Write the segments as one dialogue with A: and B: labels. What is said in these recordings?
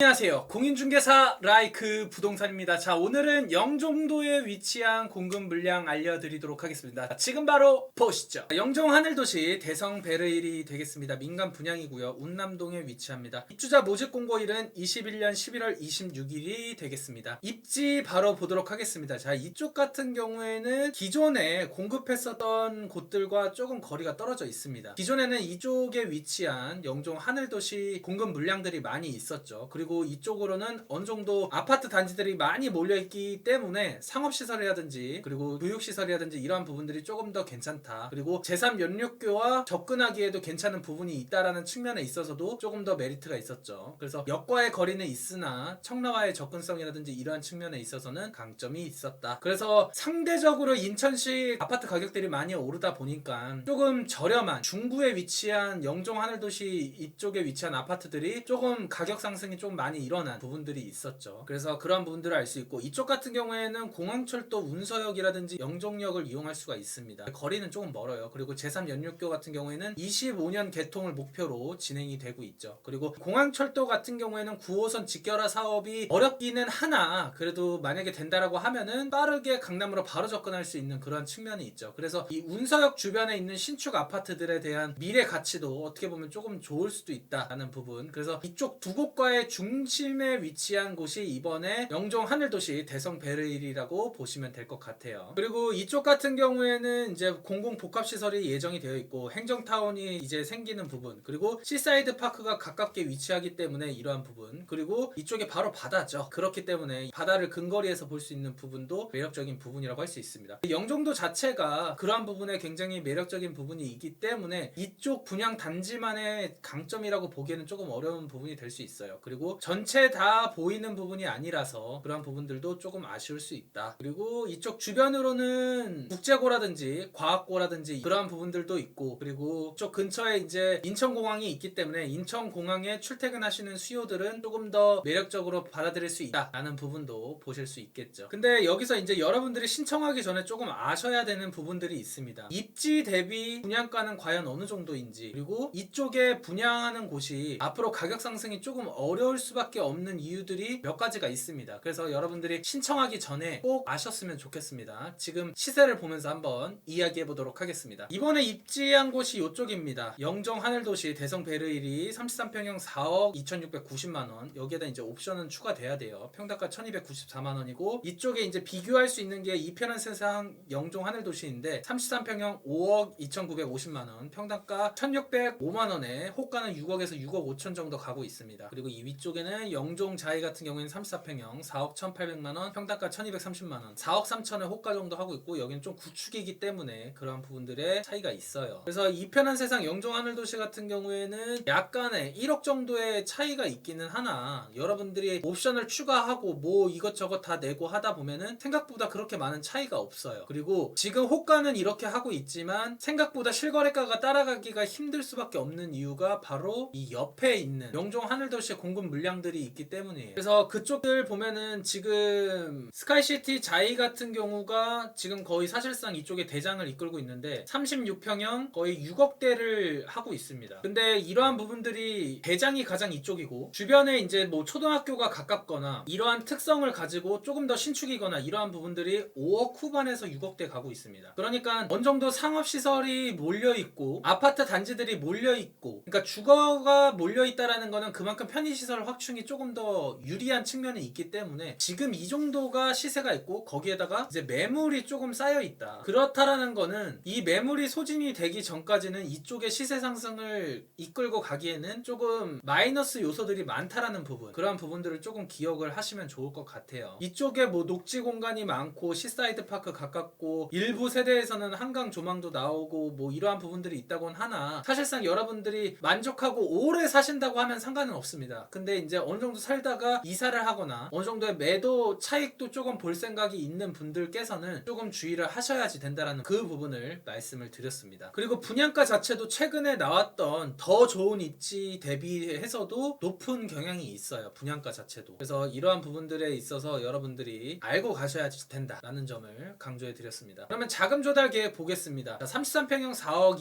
A: 안녕하세요. 공인중개사 라이크 부동산입니다. 자, 오늘은 영종도에 위치한 공급 물량 알려드리도록 하겠습니다. 지금 바로 보시죠. 영종 하늘도시 대성 베르일이 되겠습니다. 민간 분양이고요. 운남동에 위치합니다. 입주자 모집 공고일은 21년 11월 26일이 되겠습니다. 입지 바로 보도록 하겠습니다. 자, 이쪽 같은 경우에는 기존에 공급했었던 곳들과 조금 거리가 떨어져 있습니다. 기존에는 이쪽에 위치한 영종 하늘도시 공급 물량들이 많이 있었죠. 그리고 이쪽으로는 어느 정도 아파트 단지들이 많이 몰려있기 때문에 상업시설이라든지 그리고 교육시설이라든지 이러한 부분들이 조금 더 괜찮다. 그리고 제3연륙교와 접근하기에도 괜찮은 부분이 있다라는 측면에 있어서도 조금 더 메리트가 있었죠. 그래서 역과의 거리는 있으나 청라와의 접근성이라든지 이러한 측면에 있어서는 강점이 있었다. 그래서 상대적으로 인천시 아파트 가격들이 많이 오르다 보니까 조금 저렴한 중구에 위치한 영종 하늘도시 이쪽에 위치한 아파트들이 조금 가격 상승이 좀 많이 일어난 부분들이 있었죠. 그래서 그런 부분들을 알 수 있고, 이쪽 같은 경우에는 공항철도 운서역이라든지 영종역을 이용할 수가 있습니다. 거리는 조금 멀어요. 그리고 제3연륙교 같은 경우에는 25년 개통을 목표로 진행이 되고 있죠. 그리고 공항철도 같은 경우에는 9호선 직결화 사업이 어렵기는 하나 그래도 만약에 된다라고 하면은 빠르게 강남으로 바로 접근할 수 있는 그런 측면이 있죠. 그래서 이 운서역 주변에 있는 신축 아파트들에 대한 미래 가치도 어떻게 보면 조금 좋을 수도 있다라는 부분. 그래서 이쪽 두 곳과의 중심에 위치한 곳이 이번에 영종 하늘도시 대성 베르일이라고 보시면 될 것 같아요. 그리고 이쪽 같은 경우에는 이제 공공복합시설이 예정이 되어 있고 행정타운이 이제 생기는 부분, 그리고 시사이드 파크가 가깝게 위치하기 때문에 이러한 부분, 그리고 이쪽에 바로 바다죠. 그렇기 때문에 바다를 근거리에서 볼 수 있는 부분도 매력적인 부분이라고 할 수 있습니다. 영종도 자체가 그러한 부분에 굉장히 매력적인 부분이 있기 때문에 이쪽 분양 단지만의 강점이라고 보기에는 조금 어려운 부분이 될 수 있어요. 그리고 전체 다 보이는 부분이 아니라서 그런 부분들도 조금 아쉬울 수 있다. 그리고 이쪽 주변으로는 국제고라든지 과학고라든지 그러한 부분들도 있고, 그리고 이쪽 근처에 이제 인천공항이 있기 때문에 인천공항에 출퇴근하시는 수요들은 조금 더 매력적으로 받아들일 수 있다라는 부분도 보실 수 있겠죠. 근데 여기서 이제 여러분들이 신청하기 전에 조금 아셔야 되는 부분들이 있습니다. 입지 대비 분양가는 과연 어느 정도인지, 그리고 이쪽에 분양하는 곳이 앞으로 가격 상승이 조금 어려울 수밖에 없는 이유들이 몇 가지가 있습니다. 그래서 여러분들이 신청하기 전에 꼭 아셨으면 좋겠습니다. 지금 시세를 보면서 한번 이야기해 보도록 하겠습니다. 이번에 입지한 곳이 이쪽입니다. 영종 하늘도시 대성 베르일이 33평형 4억 2690만원. 여기에다 이제 옵션은 추가돼야 돼요. 평당가 1294만원이고, 이쪽에 이제 비교할 수 있는 게 이편한 세상 영종 하늘도시인데 33평형 5억 2950만원, 평당가 1605만원에 호가는 6억에서 6억 5천 정도 가고 있습니다. 그리고 이 위쪽에는 영종 자이 같은 경우에는 34평형 4억 1800만원, 평당가 1230만원, 4억 3천에 호가 정도 하고 있고, 여기는 좀 구축이기 때문에 그런 부분들의 차이가 있어요. 그래서 이편한 세상 영종 하늘도시 같은 경우에는 약간의 1억 정도의 차이가 있기는 하나, 여러분들이 옵션을 추가하고 뭐 이것저것 다 내고 하다 보면은 생각보다 그렇게 많은 차이가 없어요. 그리고 지금 호가는 이렇게 하고 있지만 생각보다 실거래가가 따라가기가 힘들 수밖에 없는 이유가 바로 이 옆에 있는 영종 하늘도시의 공급 물량들이 있기 때문이에요. 그래서 그쪽들 보면은 지금 스카이시티 자이 같은 경우가 지금 거의 사실상 이쪽에 대장을 이끌고 있는데 36평형 거의 6억대를 하고 있습니다. 근데 이러한 부분들이 대장이 가장 이쪽이고, 주변에 이제 뭐 초등학교가 가깝거나 이러한 특성을 가지고 조금 더 신축이거나 이러한 부분들이 5억 후반에서 6억대 가고 있습니다. 그러니까 어느 정도 상업시설이 몰려있고 아파트 단지들이 몰려있고, 그러니까 주거가 몰려있다라는 거는 그만큼 편의시설 확충이 조금 더 유리한 측면이 있기 때문에 지금 이 정도가 시세가 있고, 거기에다가 이제 매물이 조금 쌓여있다. 그렇다라는 거는 이 매물이 소진이 되기 전까지는 이쪽의 시세 상승을 이끌고 가기에는 조금 마이너스 요소들이 많다라는 부분, 그런 부분들을 조금 기억을 하시면 좋을 것 같아요. 이쪽에 뭐 녹지 공간이 많고 시사이드 파크 가깝고 일부 세대에서는 한강 조망도 나오고 뭐 이러한 부분들이 있다곤 하나, 사실상 여러분들이 만족하고 오래 사신다고 하면 상관은 없습니다. 근데 이제 어느 정도 살다가 이사를 하거나 어느 정도의 매도 차익도 조금 볼 생각이 있는 분들께서는 조금 주의를 하셔야지 된다라는 그 부분을 말씀을 드렸습니다. 그리고 분양가 자체도 최근에 나왔던 더 좋은 입지 대비해서도 높은 경향이 있어요. 분양가 자체도. 그래서 이러한 부분들에 있어서 여러분들이 알고 가셔야지 된다라는 점을 강조해 드렸습니다. 그러면 자금 조달 계획 보겠습니다. 33평형 4억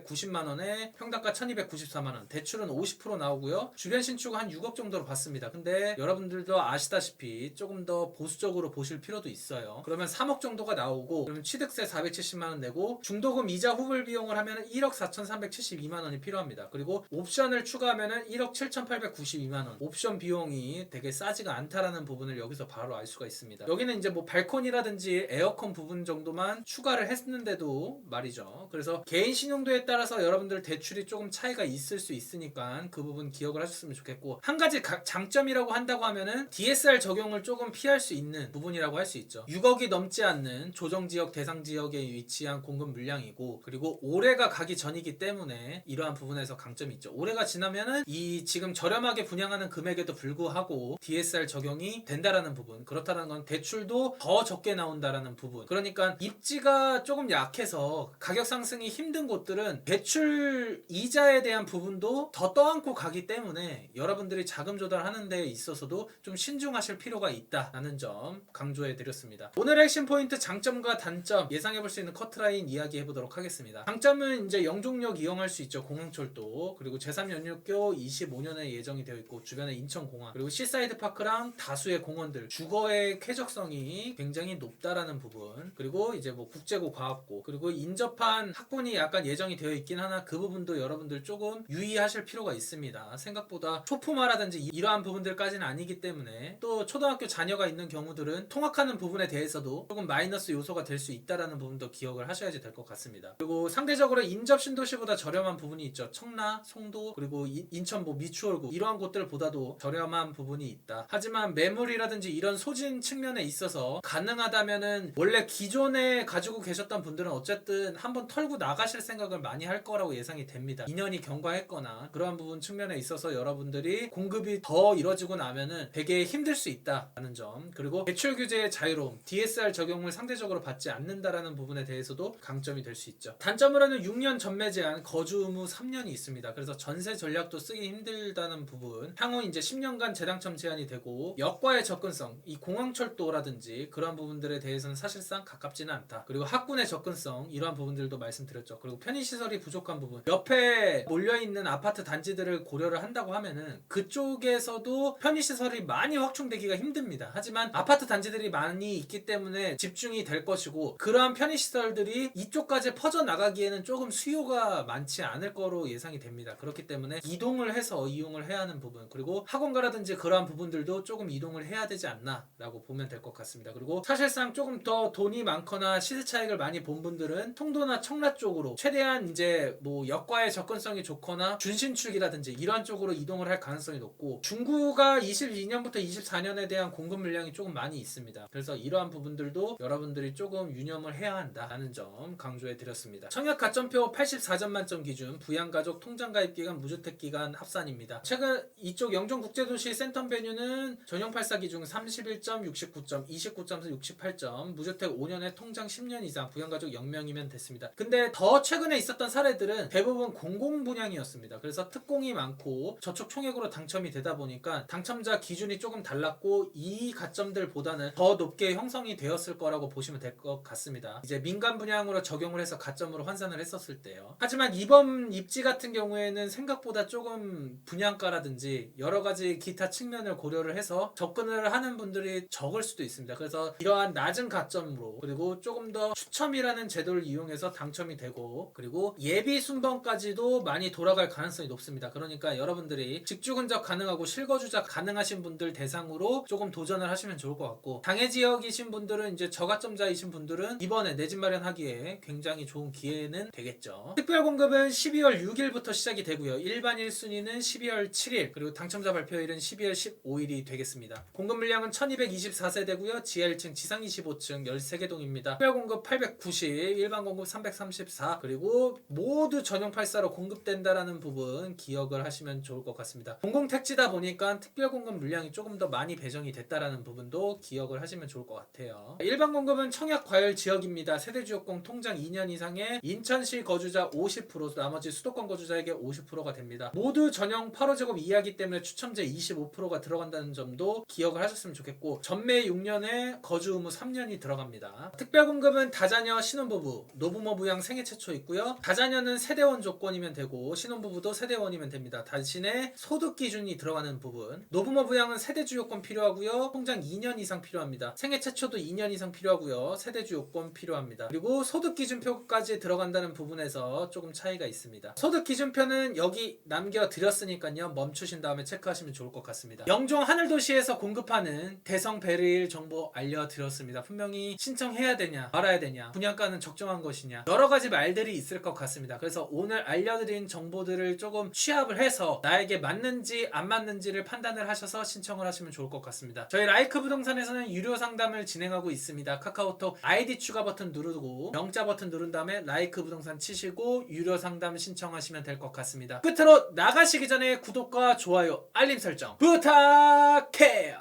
A: 2690만원에 평당가 1294만원, 대출은 50% 나오고요. 주변 신축 한 6억 정도로 봤습니다. 근데 여러분들도 아시다시피 조금 더 보수적으로 보실 필요도 있어요. 그러면 3억 정도가 나오고, 그러면 취득세 470만 원 내고 중도금 이자 후불 비용을 하면 1억 4,372만 원이 필요합니다. 그리고 옵션을 추가하면 1억 7,892만 원. 옵션 비용이 되게 싸지가 않다라는 부분을 여기서 바로 알 수가 있습니다. 여기는 이제 뭐 발코니라든지 에어컨 부분 정도만 추가를 했는데도 말이죠. 그래서 개인 신용도에 따라서 여러분들 대출이 조금 차이가 있을 수 있으니까 그 부분 기억을 하셨으면 좋겠고, 한 가지 장점이라고 한다고 하면은 DSR 적용을 조금 피할 수 있는 부분이라고 할 수 있죠. 6억이 넘지 않는 조정지역 대상지역에 위치한 공급 물량이고, 그리고 올해가 가기 전이기 때문에 이러한 부분에서 강점이 있죠. 올해가 지나면은 이 지금 저렴하게 분양하는 금액에도 불구하고 DSR 적용이 된다라는 부분, 그렇다는 건 대출도 더 적게 나온다라는 부분. 그러니까 입지가 조금 약해서 가격 상승이 힘든 곳들은 대출 이자에 대한 부분도 더 떠안고 가기 때문에 여러분들이 자금 조달하는 데 있어서도 좀 신중하실 필요가 있다라는 점 강조해 드렸습니다. 오늘의 핵심 포인트, 장점과 단점 예상해 볼 수 있는 커트라인 이야기해 보도록 하겠습니다. 장점은 이제 영종역 이용할 수 있죠. 공항철도, 그리고 제3연륙교 25년에 예정이 되어 있고, 주변에 인천공항, 그리고 시사이드 파크랑 다수의 공원들, 주거의 쾌적성이 굉장히 높다라는 부분, 그리고 이제 뭐 국제고 과학고, 그리고 인접한 학군이 약간 예정이 되어 있긴 하나 그 부분도 여러분들 조금 유의하실 필요가 있습니다. 생각보다 초품화라든지 이러한 부분들까지는 아니기 때문에, 또 초등학교 자녀가 있는 경우들은 통학하는 부분에 대해서도 조금 마이너스 요소가 될 수 있다라는 부분도 기억을 하셔야지 될 것 같습니다. 그리고 상대적으로 인접 신도시보다 저렴한 부분이 있죠. 청라, 송도, 그리고 인천 뭐 미추홀구, 이러한 곳들보다도 저렴한 부분이 있다. 하지만 매물이라든지 이런 소진 측면에 있어서 가능하다면은 원래 기존에 가지고 계셨던 분들은 어쨌든 한번 털고 나가실 생각을 많이 할 거라고 예상이 됩니다. 인연이 경과했거나 그러한 부분 측면에 있어서 여러분들이 공급이 더 이뤄지고 나면은 되게 힘들 수 있다라는 점, 그리고 대출 규제의 자유로움, DSR 적용을 상대적으로 받지 않는다라는 부분에 대해서도 강점이 될 수 있죠. 단점으로는 6년 전매 제한, 거주 의무 3년이 있습니다. 그래서 전세 전략도 쓰기 힘들다는 부분, 향후 이제 10년간 재당첨 제한이 되고, 역과의 접근성, 이 공항철도라든지 그런 부분들에 대해서는 사실상 가깝지는 않다. 그리고 학군의 접근성, 이러한 부분들도 말씀드렸죠. 그리고 편의시설이 부족한 부분, 옆에 몰려있는 아파트 단지들을 고려를 한다고 하면은 그쪽에서도 편의시설이 많이 확충되기가 힘듭니다. 하지만 아파트 단지들이 많이 있기 때문에 집중이 될 것이고, 그러한 편의시설들이 이쪽까지 퍼져나가기에는 조금 수요가 많지 않을 거로 예상이 됩니다. 그렇기 때문에 이동을 해서 이용을 해야 하는 부분, 그리고 학원가라든지 그러한 부분들도 조금 이동을 해야 되지 않나 라고 보면 될 것 같습니다. 그리고 사실상 조금 더 돈이 많거나 시세 차익을 많이 본 분들은 송도나 청라 쪽으로 최대한 이제 뭐 역과의 접근성이 좋거나 준신축이라든지 이러한 쪽으로 이동을 할 가능성이 높고, 중구가 22년부터 24년에 대한 공급 물량이 조금 많이 있습니다. 그래서 이러한 부분들도 여러분들이 조금 유념을 해야 한다는 점 강조해 드렸습니다. 청약 가점표 84점 만점 기준, 부양가족 통장가입기간 무주택기간 합산입니다. 최근 이쪽 영종국제도시 센텀베뉴는 전용842 중 31점, 69점, 29점, 68점, 무주택 5년에 통장 10년 이상, 부양가족 0명이면 됐습니다. 근데 더 최근에 있었던 사례들은 대부분 공공분양이었습니다. 그래서 특공이 많고 저축 총액으로 당첨이 되다 보니까 당첨자 기준이 조금 달랐고, 이 가점들보다는 더 높게 형성이 되었을 거라고 보시면 될 것 같습니다. 이제 민간 분양으로 적용을 해서 가점으로 환산을 했었을 때요. 하지만 이번 입지 같은 경우에는 생각보다 조금 분양가라든지 여러 가지 기타 측면을 고려를 해서 접근을 하는 분들이 적을 수도 있습니다. 그래서 이러한 낮은 가점으로, 그리고 조금 더 추첨이라는 제도를 이용해서 당첨이 되고, 그리고 예비 순번까지도 많이 돌아갈 가능성이 높습니다. 그러니까 여러분들이 직주근적 가능하고 실거주자 가능하신 분들 대상으로 조금 도전을 하시면 좋을 것 같고, 당해 지역이신 분들은, 이제 저가점자이신 분들은 이번에 내 집 마련하기에 굉장히 좋은 기회는 되겠죠. 특별공급은 12월 6일부터 시작이 되고요. 일반 1순위는 12월 7일, 그리고 당첨자 발표일은 12월 15일이 되겠습니다. 공급 물량은 1224세대고요. 지하 1층, 지상 25층 13개 동입니다. 특별공급 890, 일반 공급 334, 그리고 모두 전용 84로 공급된다라는 부분 기억을 하시면 좋을 것 같습니다. 공공택지다 보니까 특별공급 물량이 조금 더 많이 배정이 됐다라는 부분도 기억을 하시면 좋을 것 같아요. 일반 공급은 청약 과열 지역입니다. 세대주역공 통장 2년 이상의 인천시 거주자 50%, 나머지 수도권 거주자에게 50%가 됩니다. 모두 전용 8호제곱 이하기 때문에 추첨제 25%가 들어간다는 점도 기억을 하셨으면 좋겠고, 전매 6년에 거주 의무 3년이 들어갑니다. 특별공급은 다자녀 신혼부부, 노부모 부양 생애 최초 있고요. 다자녀는 세대원 조건이면 되고, 신혼부부도 세대원이면 됩니다. 대신에 소득기 기준이 들어가는 부분. 노부모 부양은 세대주 요건 필요하고요. 통장 2년 이상 필요합니다. 생애 최초도 2년 이상 필요하고요. 세대주 요건 필요합니다. 그리고 소득 기준표까지 들어간다는 부분에서 조금 차이가 있습니다. 소득 기준표는 여기 남겨드렸으니까요. 멈추신 다음에 체크하시면 좋을 것 같습니다. 영종 하늘도시에서 공급하는 대성 베르일 정보 알려드렸습니다. 분명히 신청해야 되냐 말아야 되냐, 분양가는 적정한 것이냐, 여러 가지 말들이 있을 것 같습니다. 그래서 오늘 알려드린 정보들을 조금 취합을 해서 나에게 맞는지 안 맞는지를 판단을 하셔서 신청을 하시면 좋을 것 같습니다. 저희 라이크 부동산에서는 유료 상담을 진행하고 있습니다. 카카오톡 아이디 추가 버튼 누르고 영자 버튼 누른 다음에 라이크 부동산 치시고 유료 상담 신청하시면 될 것 같습니다. 끝으로 나가시기 전에 구독과 좋아요, 알림 설정 부탁해요.